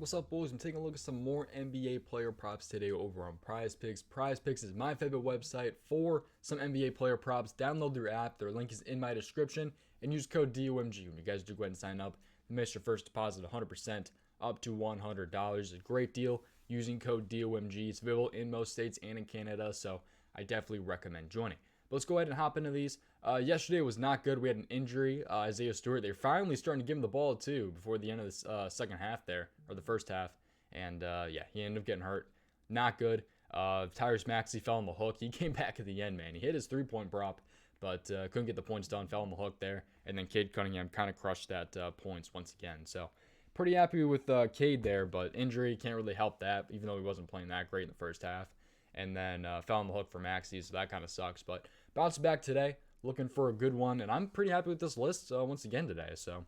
What's up, boys? I'm taking a look at some more NBA player props today over on PrizePicks. PrizePicks is my favorite website for some NBA player props. Download their app. Their link is in my description. And use code DOMG when you guys do go ahead and sign up. You make your first deposit 100% up to $100. It's a great deal using code DOMG. It's available in most states and in Canada, so I definitely recommend joining. But let's go ahead and hop into these. Yesterday was not good. We had an injury. Isaiah Stewart, they're finally starting to give him the ball too before the end of this second half there, or the first half. And yeah, he ended up getting hurt. Not good. Tyrese Maxey fell on the hook. He came back at the end, man. He hit his three-point prop, but couldn't get the points done. Fell on the hook there. And then Cade Cunningham kind of crushed that points once again. So pretty happy with Cade there, but injury can't really help that, even though he wasn't playing that great in the first half. And then fell on the hook for Maxey, so that kind of sucks. But bounced back today, looking for a good one. And I'm pretty happy with this list once again today. So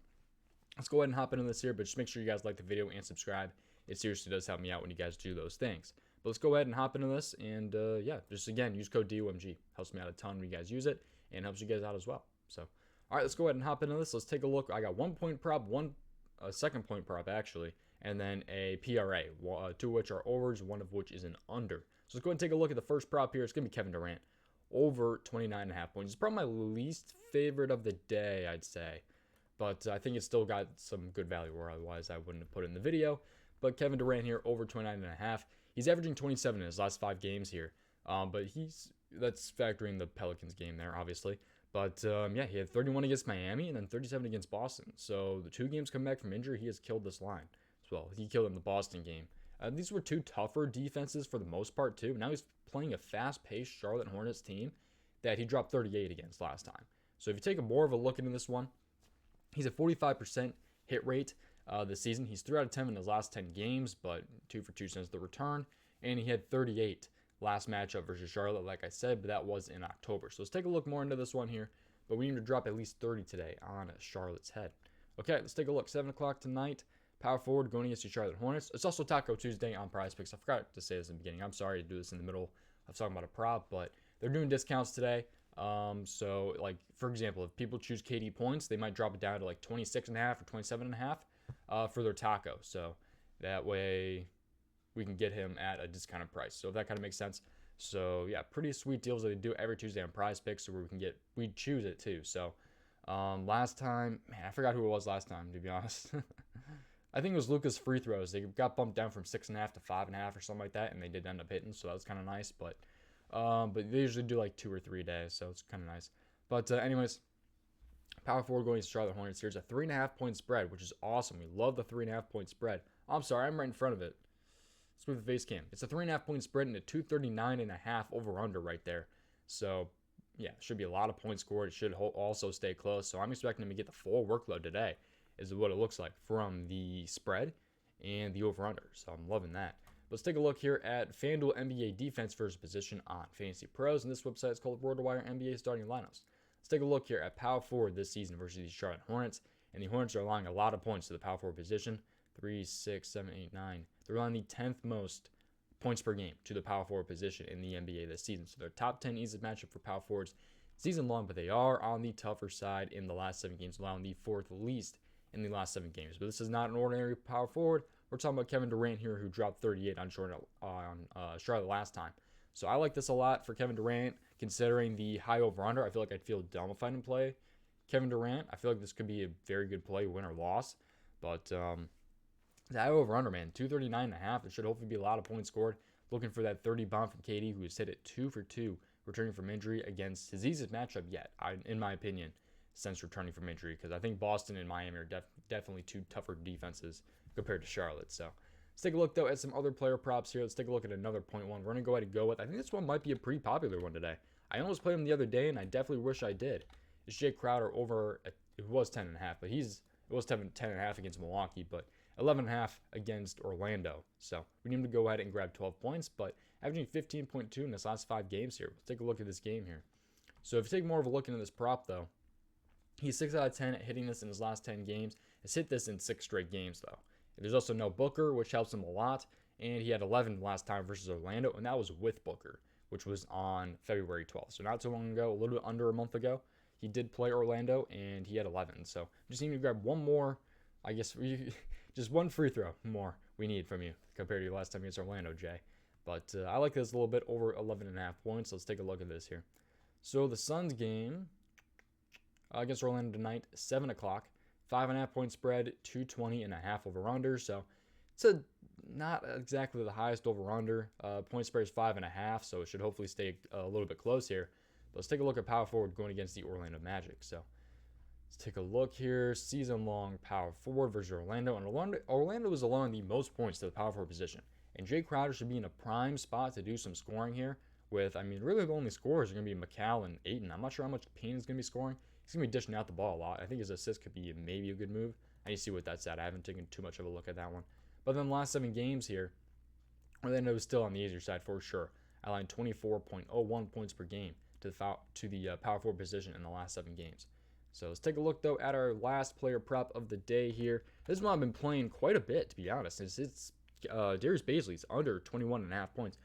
let's go ahead and hop into this here. But just make sure you guys like the video and subscribe. It seriously does help me out when you guys do those things. But let's go ahead and hop into this. And yeah, just again, use code DOMG. Helps me out a ton when you guys use it. And helps you guys out as well. So, all right, let's go ahead and hop into this. Let's take a look. I got 1 point prop, a second point prop actually, and then a PRA, two of which are overs, one of which is an under. So let's go ahead and take a look at the first prop here. It's going to be Kevin Durant, over 29.5 points. It's probably my least favorite of the day, I'd say. But I think it's still got some good value, or otherwise I wouldn't have put it in the video. But Kevin Durant here, over 29.5. He's averaging 27 in his last 5 games here. But that's factoring the Pelicans game there, obviously. But yeah, he had 31 against Miami and then 37 against Boston. So the 2 games come back from injury, he has killed this line as well. He killed in the Boston game. These were 2 tougher defenses for the most part, too. Now he's playing a fast-paced Charlotte Hornets team that he dropped 38 against last time. So if you take more of a look into this one, he's a 45% hit rate this season. He's 3 out of 10 in his last 10 games, but 2 for 2 since the return. And he had 38 last matchup versus Charlotte, like I said, but that was in October. So let's take a look more into this one here. But we need to drop at least 30 today on Charlotte's head. Okay, let's take a look. 7 o'clock tonight. Power forward going against the Charlotte Hornets. It's also Taco Tuesday on PrizePicks. I forgot to say this in the beginning. I'm sorry to do this in the middle of talking about a prop, but they're doing discounts today. So, like, for example, if people choose KD points, they might drop it down to like 26.5 or 27.5 for their taco. So that way we can get him at a discounted price. So if that kind of makes sense. So yeah, pretty sweet deals that they do every Tuesday on PrizePicks, so where we choose it too. So last time, man, I forgot who it was last time, to be honest. I think it was Luka's free throws. They got bumped down from 6.5 to 5.5 or something like that, and they did end up hitting, so that was kind of nice. But they usually do like 2 or 3 days, so it's kind of nice. But anyways, power forward going to Charlotte Hornets. Here's a 3.5 point spread, which is awesome. We love the 3.5 point spread. I'm sorry, I'm right in front of it. Let's move the face cam. It's a 3.5 point spread and a 239.5 over under right there. So yeah, should be a lot of points scored. It should also stay close. So I'm expecting him to get the full workload today, is what it looks like from the spread and the over-under. So I'm loving that. Let's take a look here at FanDuel NBA defense versus position on Fantasy Pros. And this website is called Rotowire NBA starting lineups. Let's take a look here at power forward this season versus the Charlotte Hornets. And the Hornets are allowing a lot of points to the power forward position. 3, 6, 7, 8, 9. They're allowing the 10th most points per game to the power forward position in the NBA this season. So they're top 10 easiest matchup for power forwards season long, but they are on the tougher side in the last 7 games, allowing the 4th least in the last 7 games. But this is not an ordinary power forward. We're talking about Kevin Durant here, who dropped 38 on Charlotte last time. So I like this a lot for Kevin Durant, considering the high over-under. I feel like I'd feel dumb if I didn't play Kevin Durant. I feel like this could be a very good play, win or loss. But the high over-under, man, 239.5. It should hopefully be a lot of points scored. Looking for that 30 bomb from KD, who has hit it 2 for 2, returning from injury against his easiest matchup yet, in my opinion, since returning from injury, because I think Boston and Miami are definitely 2 tougher defenses compared to Charlotte. So let's take a look, though, at some other player props here. Let's take a look at another point one. We're going to go ahead and go with, I think this one might be a pretty popular one today. I almost played him the other day, and I definitely wish I did. It's Jae Crowder over, it was 10.5, but it was 10.5 against Milwaukee, but 11.5 against Orlando. So we need him to go ahead and grab 12 points, but averaging 15.2 in his last 5 games here. Let's take a look at this game here. So if you take more of a look into this prop, though, he's 6 out of 10 at hitting this in his last 10 games. Has hit this in 6 straight games, though. There's also no Booker, which helps him a lot. And he had 11 last time versus Orlando, and that was with Booker, which was on February 12th. So not too long ago, a little bit under a month ago. He did play Orlando, and he had 11. So just need to grab one more I guess you Just one free throw more we need from you compared to your last time against Orlando, Jay. But I like this a little bit over 11.5 points. Let's take a look at this here. So the Suns game against Orlando tonight, 7 o'clock. 5.5 point spread, 220.5 over under. So it's not exactly the highest over under. Point spread is 5.5, so it should hopefully stay a little bit close here. But let's take a look at power forward going against the Orlando Magic. So let's take a look here. Season long power forward versus Orlando. And Orlando is allowing the most points to the power forward position. And Jae Crowder should be in a prime spot to do some scoring here. With, really the only scorers are going to be McCall and Ayton. I'm not sure how much Payne is going to be scoring. He's going to be dishing out the ball a lot. I think his assist could be maybe a good move. I need to see what that's at. I haven't taken too much of a look at that one. But then the last 7 games here, Orlando is still on the easier side for sure. Allowing 24.01 points per game to the power forward position in the last 7 games. So let's take a look, though, at our last player prop of the day here. This one I've been playing quite a bit, to be honest. It's Darius Bailey's under 21.5 points.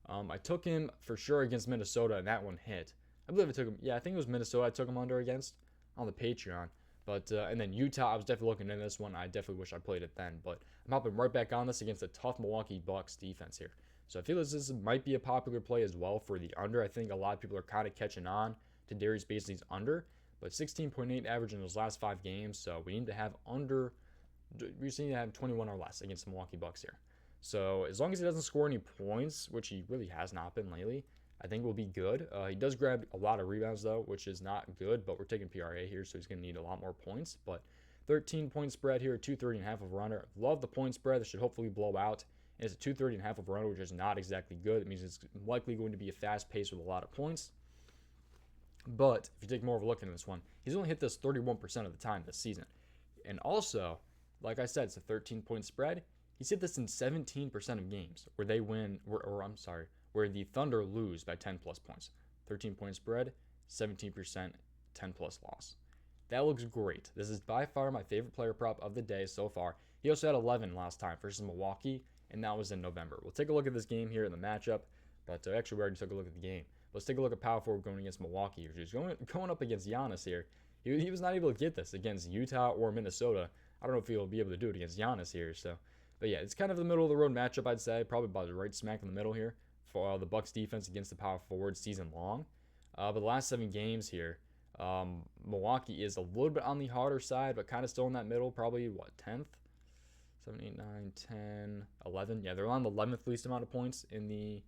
I took him for sure against Minnesota, and that one hit. I believe I took him. Yeah, I think it was Minnesota I took him under against on the Patreon. But and then Utah, I was definitely looking into this one. I definitely wish I played it then. But I'm hopping right back on this against the tough Milwaukee Bucks defense here. So I feel this might be a popular play as well for the under. I think a lot of people are kind of catching on to Darius Bailey's under. But 16.8 average in those last 5 games. So we need to have under. We just need to have 21 or less against the Milwaukee Bucks here. So as long as he doesn't score any points, which he really has not been lately, I think we'll be good. He does grab a lot of rebounds, though, which is not good, but we're taking PRA here, so he's going to need a lot more points. But 13-point spread here, 230.5 over under. Love the point spread. This should hopefully blow out. And it's a 230.5 over under, which is not exactly good. It means it's likely going to be a fast pace with a lot of points. But if you take more of a look into this one, he's only hit this 31% of the time this season. And also, like I said, it's a 13-point spread. He's hit this in 17% of games where they win, where the Thunder lose by 10 plus points. 13-point spread, 17%, 10 plus loss. That looks great. This is by far my favorite player prop of the day so far. He also had 11 last time versus Milwaukee, and that was in November. We'll take a look at this game here in the matchup, but actually we already took a look at the game. Let's take a look at power forward going against Milwaukee. He's going up against Giannis here. He was not able to get this against Utah or Minnesota. I don't know if he'll be able to do it against Giannis here. But yeah, it's kind of the middle of the road matchup, I'd say. Probably about right smack in the middle here for the Bucks defense against the power forward season long. But the last 7 games here, Milwaukee is a little bit on the harder side, but kind of still in that middle. Probably, 10th? 7, 8, 9, 10, 11. Yeah, they're on the 11th least amount of points in the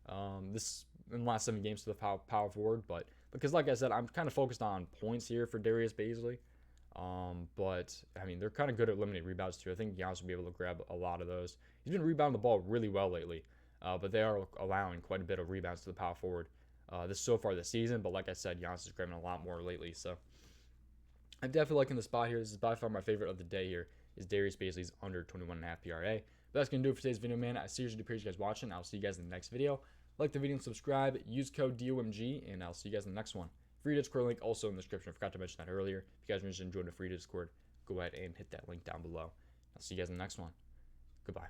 last 7 games to the power forward. But because, like I said, I'm kind of focused on points here for Darius Bailey. But they're kind of good at limiting rebounds too. I think Giannis will be able to grab a lot of those. He's been rebounding the ball really well lately, but they are allowing quite a bit of rebounds to the power forward so far this season. But like I said, Giannis is grabbing a lot more lately. So I'm definitely liking the spot here. This is by far my favorite of the day here. Is Darius Bailey's under 21.5 PRA. But that's gonna do it for today's video, man. I seriously appreciate you guys watching. I'll see you guys in the next video. Like the video and subscribe. Use code DOMG, and I'll see you guys in the next one. Free Discord link also in the description. I forgot to mention that earlier. If you guys are interested in joining the free Discord, go ahead and hit that link down below. I'll see you guys in the next one. Goodbye.